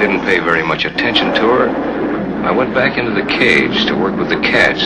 Didn't pay very much attention to her. I went back into the cage to work with the cats.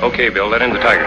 Okay, Bill, let in the tiger.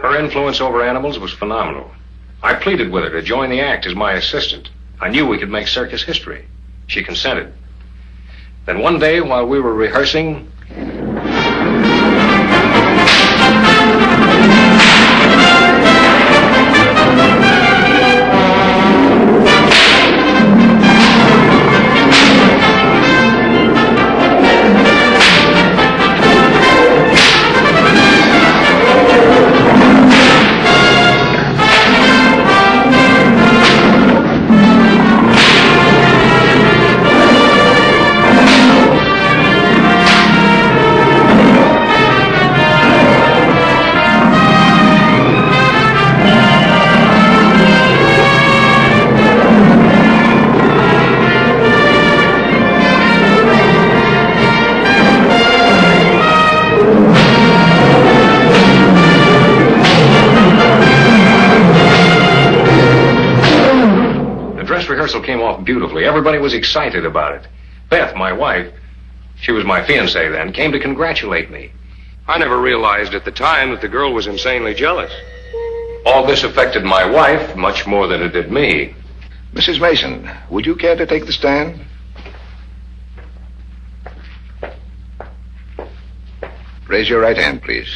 Her influence over animals was phenomenal. I pleaded with her to join the act as my assistant. I knew we could make circus history. She consented. Then one day, while we were rehearsing, rehearsal came off beautifully. Everybody was excited about it. Beth, my wife, she was my fiancée then, came to congratulate me. I never realized at the time that the girl was insanely jealous. All this affected my wife much more than it did me. Mrs. Mason, would you care to take the stand? Raise your right hand, please.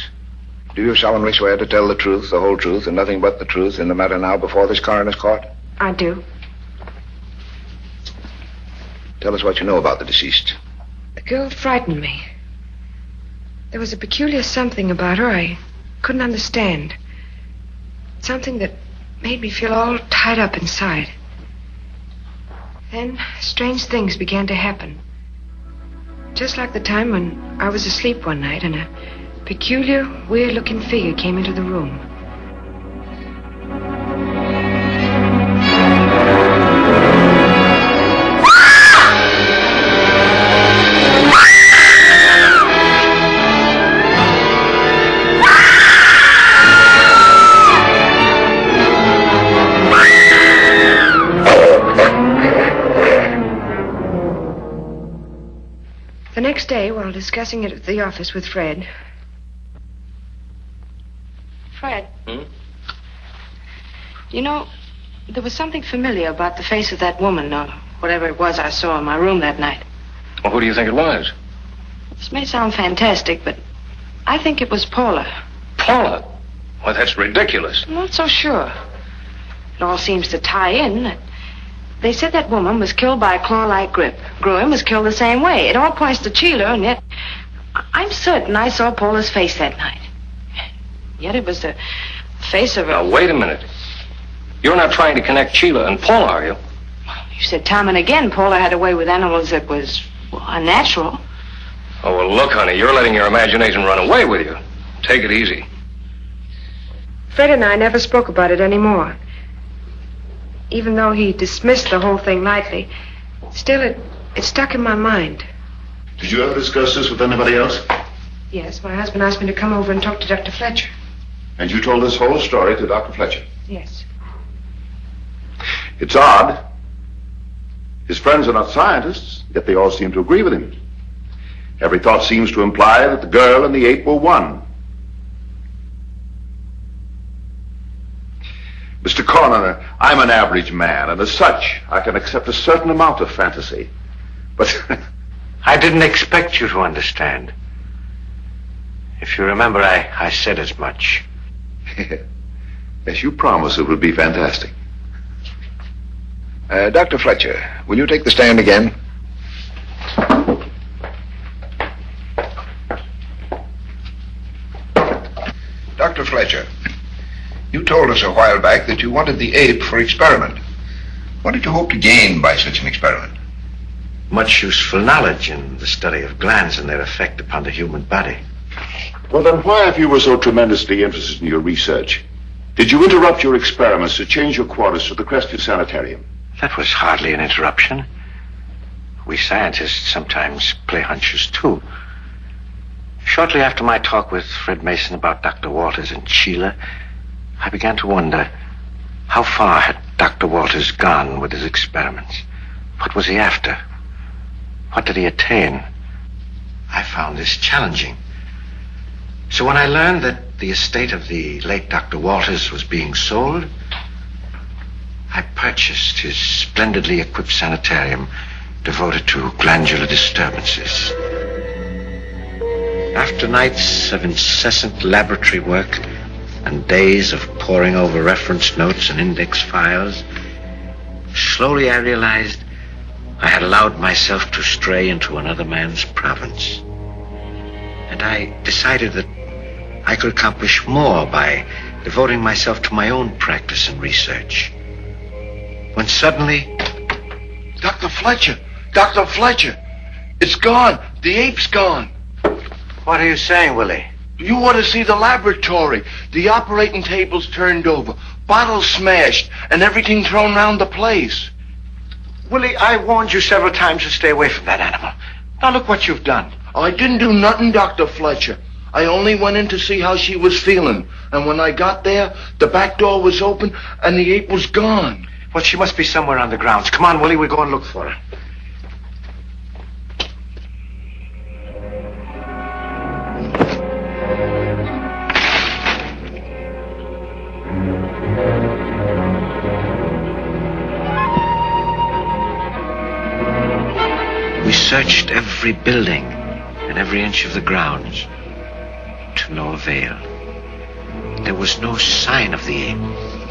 Do you solemnly swear to tell the truth, the whole truth, and nothing but the truth in the matter now before this coroner's court? I do. Tell us what you know about the deceased. The girl frightened me. There was a peculiar something about her I couldn't understand. Something that made me feel all tied up inside. Then strange things began to happen. Just like the time when I was asleep one night and a peculiar, weird-looking figure came into the room. The next day, while discussing it at the office with Fred... Fred? You know, there was something familiar about the face of that woman, or whatever it was I saw in my room that night. Well, who do you think it was? This may sound fantastic, but I think it was Paula. Paula? Well, that's ridiculous. I'm not so sure. It all seems to tie in. They said that woman was killed by a claw-like grip. Gruen was killed the same way. It all points to Sheila, and yet I'm certain I saw Paula's face that night. Yet it was the face of her. Now, wait a minute. You're not trying to connect Sheila and Paula, are you? You said time and again Paula had a way with animals that was, well, unnatural. Oh, well, look, honey, you're letting your imagination run away with you. Take it easy. Fred and I never spoke about it anymore. Even though he dismissed the whole thing lightly, still it stuck in my mind. Did you ever discuss this with anybody else? Yes, my husband asked me to come over and talk to Dr. Fletcher. And you told this whole story to Dr. Fletcher? Yes. It's odd. His friends are not scientists, yet they all seem to agree with him. Every thought seems to imply that the girl and the ape were one. Mr. Coroner, I'm an average man, and as such, I can accept a certain amount of fantasy. But I didn't expect you to understand. If you remember, I said as much. Yes, you promised it would be fantastic. Dr. Fletcher, will you take the stand again? Dr. Fletcher, you told us a while back that you wanted the ape for experiment. What did you hope to gain by such an experiment? Much useful knowledge in the study of glands and their effect upon the human body. Well, then why, if you were so tremendously interested in your research, did you interrupt your experiments to change your quarters to the Crestview Sanitarium? That was hardly an interruption. We scientists sometimes play hunches, too. Shortly after my talk with Fred Mason about Dr. Walters and Sheila, I began to wonder, how far had Dr. Walters gone with his experiments? What was he after? What did he attain? I found this challenging. So when I learned that the estate of the late Dr. Walters was being sold, I purchased his splendidly equipped sanitarium devoted to glandular disturbances. After nights of incessant laboratory work and days of poring over reference notes and index files, slowly I realized I had allowed myself to stray into another man's province. And I decided that I could accomplish more by devoting myself to my own practice and research. When suddenly... Dr. Fletcher! Dr. Fletcher! It's gone! The ape's gone! What are you saying, Willie? You ought to see the laboratory. The operating table's turned over, bottles smashed, and everything thrown around the place. Willie, I warned you several times to stay away from that animal. Now look what you've done. I didn't do nothing, Dr. Fletcher. I only went in to see how she was feeling. And when I got there, the back door was open and the ape was gone. Well, she must be somewhere on the grounds. Come on, Willie, we'll go and look for her. We searched every building and every inch of the grounds, to no avail. There was no sign of the ape.